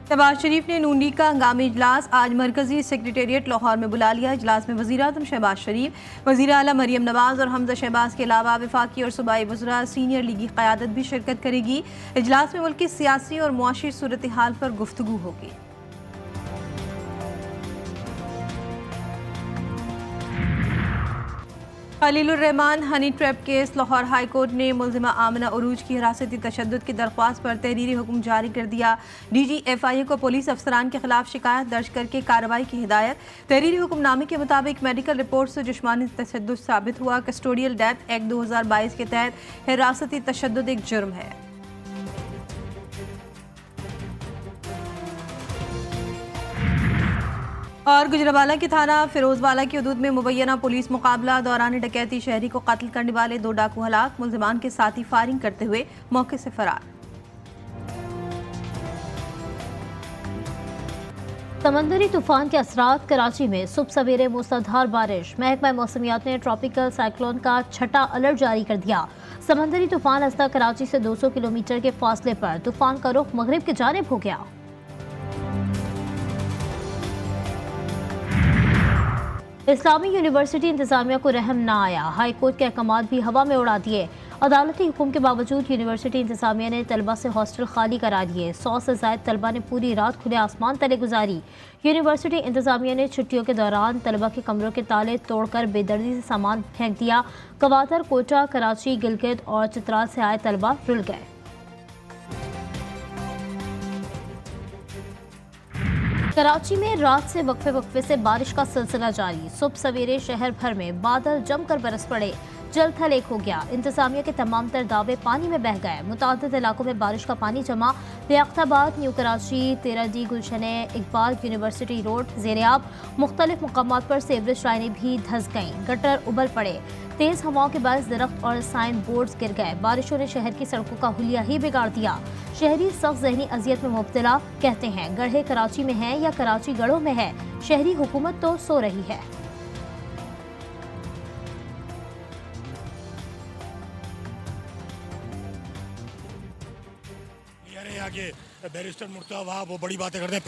शहबाज शरीफ ने नून लीग का हंगामी इजलास आज मरकजी सेक्रेटेरिएट लाहौर में बुला लिया। इजलास में वज़ीर-ए-आज़म शहबाज शरीफ, वज़ीर आला मरियम नवाज और हमजा शहबाज के अलावा वफाकी और सूबाई वज़रा सीनियर लीगी क़यादत भी शिरकत करेगी। इजलास में मुल्क की सियासी और मुआशी सूरत हाल पर गुफ्तगू होगी। Khalilur Rahman honey trap case. Lahore high court ने मुल्ज़िमा आमना उरूज की हिरासती तशद्दुद की दरख्वास्त पर तहरीरी हुक्म जारी कर दिया। DGFIA को पुलिस अफसरान के खिलाफ शिकायत दर्ज करके कार्रवाई की हिदायत। तहरीरी हुक्मनामे के मुताबिक मेडिकल रिपोर्ट से जिस्मानी तशद्दुद साबित हुआ। कस्टोडियल डेथ एक्ट 2022 के तहत हिरासती तशद्दुद एक जुर्म है। और गुजरांवाला के थाना फिरोजवाला की हदूद में मुबैना पुलिस मुकाबला। दौरान डकैती शहरी को कत्ल करने वाले 2 डाकू हलाक। मुल्जिमान के साथी फायरिंग करते हुए मौके से फरार। समंदरी तूफान के असरात। कराची में सुबह सवेरे मूसलाधार बारिश। महकमा मौसमियात ने ट्रॉपिकल साइक्लोन का छठा अलर्ट जारी कर दिया। समंदरी तूफान अजदा कराची से 200 किलोमीटर के फासले पर। तूफान का रुख मगरिब की जानिब हो गया। इस्लामी यूनिवर्सिटी इंतजामिया को रहम ना आया। हाई कोर्ट के अहकामात भी हवा में उड़ा दिए। अदालती हुक्म के बावजूद यूनिवर्सिटी इंतजामिया ने तलबा से हॉस्टल खाली करा दिए। 100 से ज्यादा तलबा ने पूरी रात खुले आसमान तले गुजारी। यूनिवर्सिटी इंतजामिया ने छुट्टियों के दौरान तलबा के कमरों के ताले तोड़कर बेदर्दी से सामान फेंक दिया। कवातर, कोटा, कराची, गिलगित और चित्राल से आए तलबा रुल गए। कराची में रात से वक्फे से बारिश का सिलसिला जारी। सुबह सवेरे शहर भर में बादल जमकर बरस पड़े। जल थल एक हो गया। इंतजामिया के तमाम तर दावे पानी में बह गए। मुतादिद इलाकों में बारिश का पानी जमा। लियाकताबाद, न्यू कराची, 13D, गुलशने, इकबाल यूनिवर्सिटी रोड ज़ेर-ए-आब। मुख्तलिफ मुकामात पर सीवरेज लाइनें भी धंस गईं। गटर उबल पड़े। तेज हवाओं के बायस दरख्त और साइन बोर्ड्स गिर गए। बारिशों ने शहर की सड़कों का हुलिया ही बिगाड़ दिया। शहरी सख्त ज़हनी अजियत में मुब्तला। कहते हैं गढ़े कराची में है या कराची गढ़ों में है, शहरी हुकूमत तो सो रही है। आगे बैरिस्टर मुर्तज़ा वहाँ वो बड़ी बातें करते हैं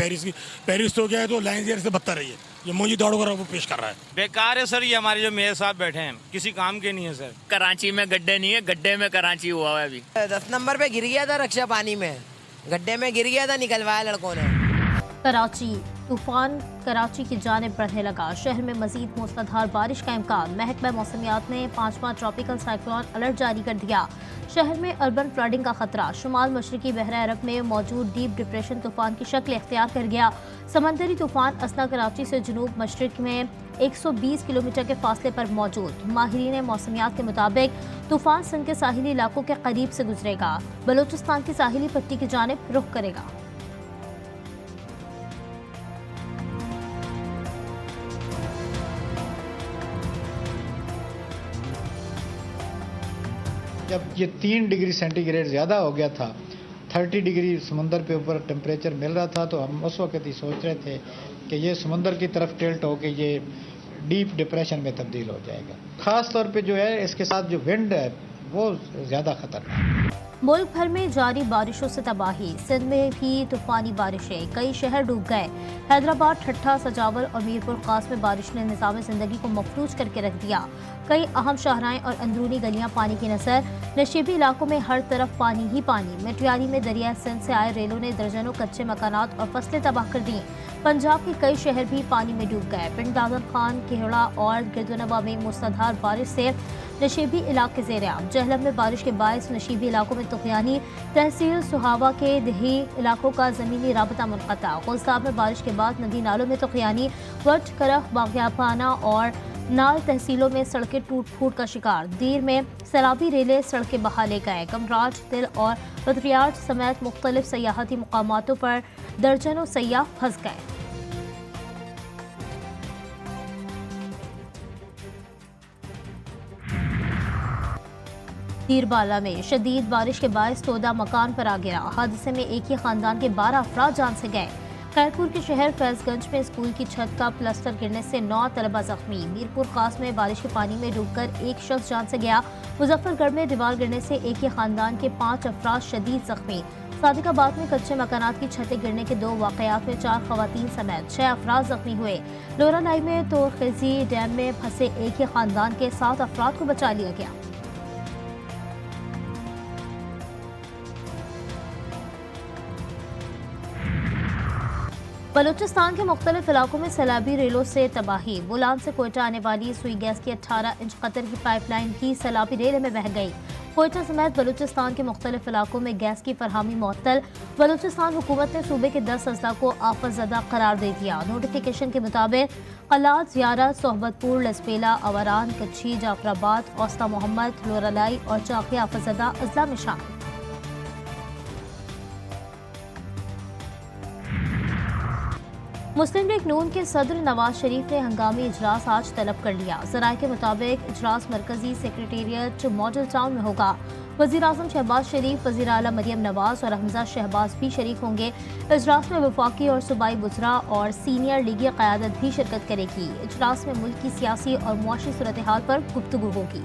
पेरिस तो क्या है, तो लाइन से बदतर रही है। ये मोजी दौड़ कर वो पेश कर रहा है। बेकार है सर, ये हमारे जो मेयर साहब बैठे हैं किसी काम के नहीं है सर। कराची में गड्ढे नहीं है, गड्ढे में कराची हुआ है। अभी 10 नंबर पे गिर गया था रक्षा पानी में, गड्ढे में गिर गया था, निकलवाया लड़कों ने। कराची तूफान कराची की जानिब बढ़ने लगा। शहर में मजीद मूसलाधार बारिश का इम्कान। महकमा मौसमियात ने 5वां ट्रॉपिकल साइक्लोन अलर्ट जारी कर दिया। शहर में अर्बन फ्लडिंग का खतरा। शुमाल मशरकी बहरा अरब में मौजूद डीप डिप्रेशन तूफान की शक्ल इख्तियार कर गया। समंदरी तूफान असना कराची से जनूब मशरक में 120 किलोमीटर के फासले पर मौजूद। माहिरीन मौसमियात के मुताबिक तूफान सिंध के साहिली इलाकों के करीब से गुजरेगा। बलूचिस्तान की साहिली पट्टी की जानिब रुख करेगा। जब ये 3 डिग्री सेंटीग्रेड ज़्यादा हो गया था, 30 डिग्री समुंदर पे ऊपर टेम्परेचर मिल रहा था, तो हम उस वक्त ही सोच रहे थे कि ये समुंदर की तरफ टिल्ट होकर ये डीप डिप्रेशन में तब्दील हो जाएगा। ख़ास तौर पे जो है इसके साथ जो विंड है वो ज़्यादा खतरनाक है। मुल्क भर में जारी बारिशों से तबाही। सिंध में भी तूफानी बारिशें, कई शहर डूब गए। हैदराबाद, ठट्ठा, सजावल और मीरपुर खास में बारिश ने निज़ाम ज़िंदगी को मफलूज करके रख दिया। कई अहम शाहराएं और अंदरूनी गलियां पानी की नज़र। नशीबी इलाकों में हर तरफ पानी ही पानी। मटियारी में दरिया सिंध से आए रेलों ने दर्जनों कच्चे मकानात और फसलें तबाह कर दी। पंजाब के कई शहर भी पानी में डूब गए। पिंड दादन खान, केहड़ा और गिरदुनवा में मूसलाधार बारिश से नशीबी इलाके ज़ेर-ए-आब। जहलम में बारिश के बायस नशीबी इलाकों में तुग़यानी। तहसील सुहावा के दही इलाकों का ज़मीनी राबता मुनक़ता। गुलसाब में बारिश के बाद नदी नालों में तुग़यानी। वट, करख, बाग़ियापाना और नाल तहसीलों में सड़कें टूट फूट का शिकार। दीर में सैलाबी रेलें सड़कें बहा ले गए। कमराज, दिल और बदरियाट समेत मुख्तलिफ सयाहती मुकामातों पर दर्जनों सयाह फंस गए। तीरबाला में शदीद बारिश के बायस तोदा मकान पर आ गिरा। हादसे में एक ही खानदान के 12 अफराद जान से गए। खैरपुर के शहर फैजगंज में स्कूल की छत का प्लास्टर गिरने से 9 तलबा जख्मी। मीरपुर खास में बारिश के पानी में डूबकर एक शख्स जान से गया। मुजफ्फरगढ़ में दीवार गिरने से एक ही खानदान के 5 अफराद शदीद जख्मी। सादिकाबाद में कच्चे मकानात की छतें गिरने के 2 वाकयात में 4 खवातीन समेत 6 अफराद जख्मी हुए। लोरालाई में तोरखेजी डैम में फंसे एक ही खानदान के 7 अफराद को बचा लिया गया। बलूचिस्तान के मुख्तलिफ इलाकों में सैलाबी रेलों से तबाही। बोलान से कोयटा आने वाली सुई गैस की 18 इंच कतर की पाइपलाइन भी सैलाबी रेल में बह गई। कोयटा समेत बलूचिस्तान के मुख्तलिफ इलाकों में गैस की फरहमी मुअत्तल। बलूचिस्तान हुकूमत ने सूबे के 10 अजला को आफत ज़दा करार दे दिया। नोटिफिकेशन के मुताबिक कलात, ज़ियारत, सोहबतपुर, लसपेला, अवरान, कच्छी, जाफराबाद, औस्ता मोहम्मद, लोरालाई और चाकी आफत ज़दा अजला में शामिल। मुस्लिम लीग नून के सदर नवाज शरीफ ने हंगामी इजलास आज तलब कर लिया। ज़राए के मुताबिक इजलास मरकजी सेक्रेटेरिएट मॉडल टाउन में होगा। वज़ीर आज़म शहबाज शरीफ, वज़ीर आला मरियम नवाज और हमजा शहबाज भी शरीक होंगे। इजलास में वफाकी और सूबाई बुज़रा और सीनियर लीगी क़यादत भी शिरकत करेगी। इजलास में मुल्क की सियासी और मुआशी सूरत हाल पर गुफ्तगू होगी।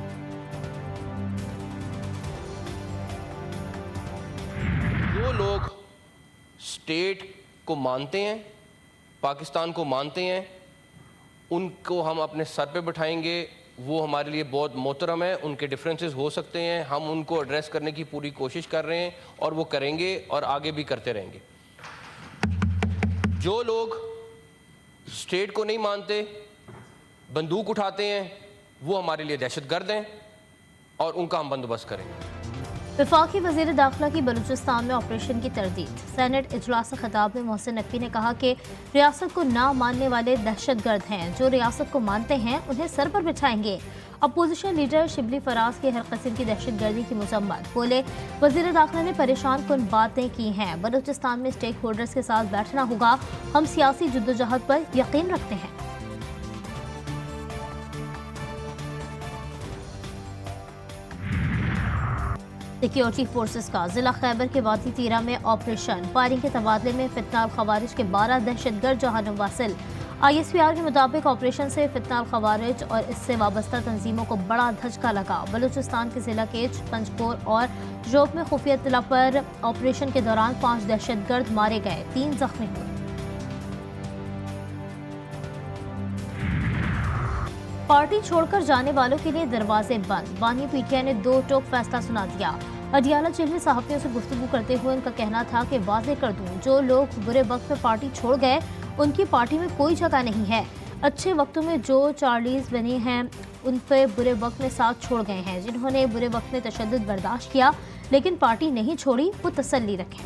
जो लोग स्टेट को मानते हैं, पाकिस्तान को मानते हैं, उनको हम अपने सर पे बिठाएंगे। वो हमारे लिए बहुत मोहतरम है। उनके डिफरेंसेस हो सकते हैं, हम उनको एड्रेस करने की पूरी कोशिश कर रहे हैं और वो करेंगे और आगे भी करते रहेंगे। जो लोग स्टेट को नहीं मानते, बंदूक उठाते हैं, वो हमारे लिए दहशतगर्द हैं और उनका हम बंदोबस्त करेंगे। वफाकी वज़ीर दाखिला की बलूचिस्तान में ऑपरेशन की तरदीद। सेनेट इजलास से खिताब में मोहसिन नकवी ने कहा कि रियासत को ना मानने वाले दहशतगर्द हैं। जो रियासत को मानते हैं उन्हें सर पर बिठाएंगे। अपोजिशन लीडर शिबली फराज की हर किस्म की दहशतगर्दी की मजम्मत। बोले, वज़ीर दाखिला ने परेशान कुन बातें की हैं। बलूचिस्तान में स्टेक होल्डर्स के साथ बैठना होगा। हम सियासी जद्दोजहद पर यकीन रखते हैं। सिक्योरिटी फोर्सेस का जिला खैबर के वादी तीरा में ऑपरेशन। फायरिंग के तबादले में फितनाल खवारिज के 12 दहशतगर्द जहानुम वासिल। ISPR के मुताबिक ऑपरेशन से फितनाल खवारिज और इससे वाबस्ता तंजीमों को बड़ा धचका लगा। बलूचिस्तान के जिला केच, पंजकोर और जोब में खुफिया इत्तला पर ऑपरेशन के दौरान 5 दहशतगर्द मारे गए, 3 जख्मी हुए। पार्टी छोड़कर जाने वालों के लिए दरवाजे बंद। बानी PTI ने 2 टोक फैसला सुना दिया। अडियाला जेल में सहाफियों से गुफ्तगू करते हुए उनका कहना था कि वाज़ेह कर दूं, जो लोग बुरे वक्त में पार्टी छोड़ गए उनकी पार्टी में कोई जगह नहीं है। अच्छे वक्तों में जो चार्लीज बने हैं उन पे बुरे वक्त में साथ छोड़ गए हैं। जिन्होंने बुरे वक्त में तशद्दुद बर्दाश्त किया लेकिन पार्टी नहीं छोड़ी, वो तसल्ली रखें।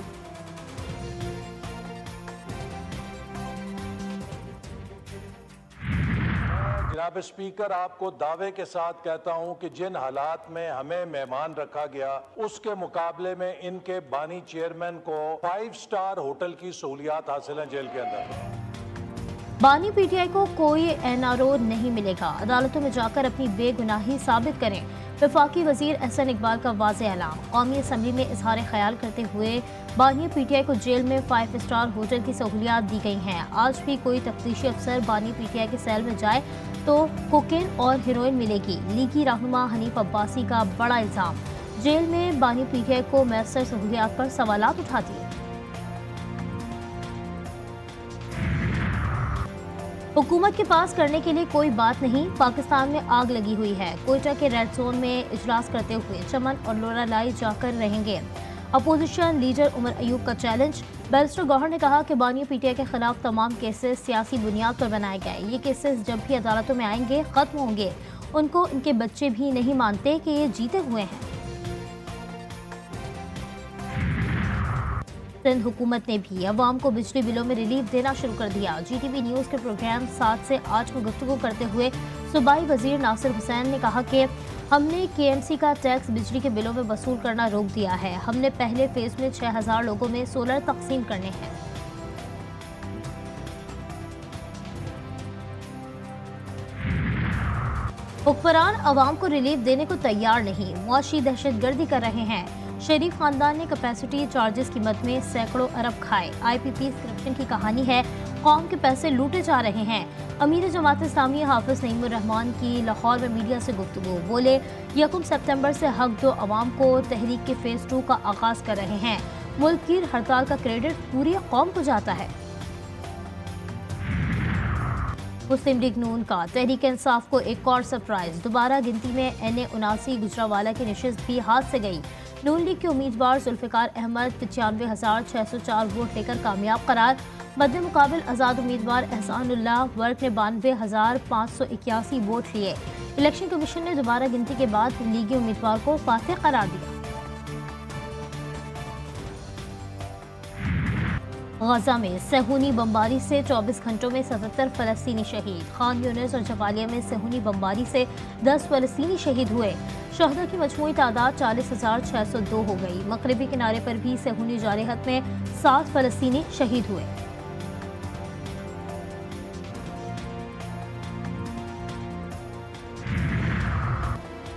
जनाब स्पीकर, आपको दावे के साथ कहता हूं कि जिन हालात में हमें मेहमान रखा गया उसके मुकाबले में इनके बानी चेयरमैन को 5 स्टार होटल की सहूलियात हासिल है जेल के अंदर। बानी PTI को कोई NRO नहीं मिलेगा। अदालतों में जाकर अपनी बेगुनाही साबित करें। वफाकी वजीर एहसन इकबाल का वाज़ेह ऐलान। कौमी असम्बली में इजहार ख्याल करते हुए बानी PTI को जेल में 5 स्टार होटल की सहूलियात दी गई हैं। आज भी कोई तफ्तीशी अफसर बानी PTI के सेल में जाए तो कोकेन और हेरोइन मिलेगी। लीगी रहनुमा हनीफ अब्बासी का बड़ा इल्जाम। जेल में बानी PTI को मैसर सहूलियात पर सवालात उठा दिए। हुकूमत के पास करने के लिए कोई बात नहीं। पाकिस्तान में आग लगी हुई है। कोयटा के रेड जोन में इजलास करते हुए चमन और लोरालाई जाकर रहेंगे। अपोजिशन लीडर उमर अयूब का चैलेंज। बैरिस्टर गौहर ने कहा कि बानी PTI के खिलाफ तमाम केसेस सियासी बुनियाद पर बनाए गए। ये केसेस जब भी अदालतों में आएंगे खत्म होंगे। उनको इनके बच्चे भी नहीं मानते कि ये जीते हुए हैं। सिंध हुकूमत ने भी अवाम को बिजली बिलों में रिलीफ देना शुरू कर दिया। GTV न्यूज़ के प्रोग्राम 7 से 8 में गुफ्तगू करते हुए सूबाई वजीर नासिर हुसैन ने कहा कि हमने KMC का टैक्स बिजली के बिलों में वसूल करना रोक दिया है। हमने पहले फेज में 6000 लोगों में सोलर तकसीम करने हैं। हुक्मरान अवाम को रिलीफ देने को तैयार नहीं, मुआशी दहशतगर्दी कर रहे हैं। शरीफ खानदान ने कैपेसिटी चार्जेस की मद में सैकड़ों अरब खाए। IPP's करप्शन की कहानी है, कौम के पैसे लूटे जा रहे हैं। अमीर जमात इस्लामी हाफिज नईमुर रहमान की लाहौर में मीडिया से गुफ्तगू, बोले 1 सितंबर से हक दो अवाम को तहरीक के फेज 2 का आगाज कर रहे हैं। मुल्क की हड़ताल का क्रेडिट पूरी कौम को जाता है। मुस्लिम लीग नून का तहरीक इंसाफ को एक और सरप्राइज, दोबारा गिनती में NA79 गुजरावाला की नशिस्त भी हाथ से गई। नून लीग के उम्मीदवार जुल्फिकार अहमद 95,604 वोट लेकर कामयाब करार। मद्दे मुकाबिल आज़ाद उम्मीदवार एहसानुल्लाह वर्क ने 92,581 वोट लिए। इलेक्शन कमीशन ने दोबारा गिनती के बाद लीगी उम्मीदवार को फातेह करार दिया। गजा में सेहूनी बमबारी से 24 घंटों में 77 फलस्तीनी शहीद। खान यूनिस और जबालिया में सेहूनी बमबारी से 10 फलस्तीनी शहीद हुए। शहदा की मजमूई तादाद 40,602 हो गई। मगरबी किनारे पर भी सेहूनी जारहत में 7 फलस्तीनी शहीद हुए।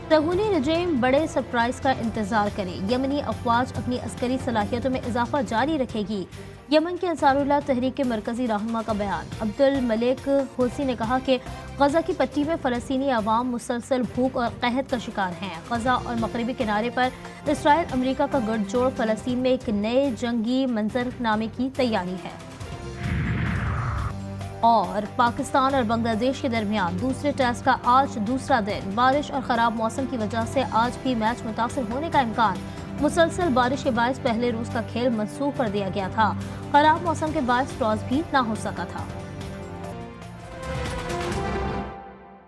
सेहूनी रजीम बड़े सरप्राइज का इंतजार करे। यमनी अफवाज अपनी अस्करी सलाहियतों में इजाफा जारी रखेगी। यमन के अंसारुल्लाह तहरीक के मरकजी रहनुमा का बयान। अब्दुल मलिक हौसी ने कहा कि गजा की पट्टी में फ़लस्तीनी अवाम मुसलसल भूख और कहत का शिकार हैं। गजा और मगरबी किनारे पर इसराइल अमरीका का गठजोड़ फ़लस्तीन में एक नए जंगी मंजरनामे की तैयारी है। और पाकिस्तान और बांग्लादेश के दरमियान दूसरे टेस्ट का आज दूसरा दिन। बारिश और ख़राब मौसम की वजह से आज भी मैच मुतासर होने का इम्कान। मुसलसल बारिश के बायस पहले रोज का खेल मंसूख कर दिया गया था। ख़राब मौसम के बायस टॉस भी ना हो सका था।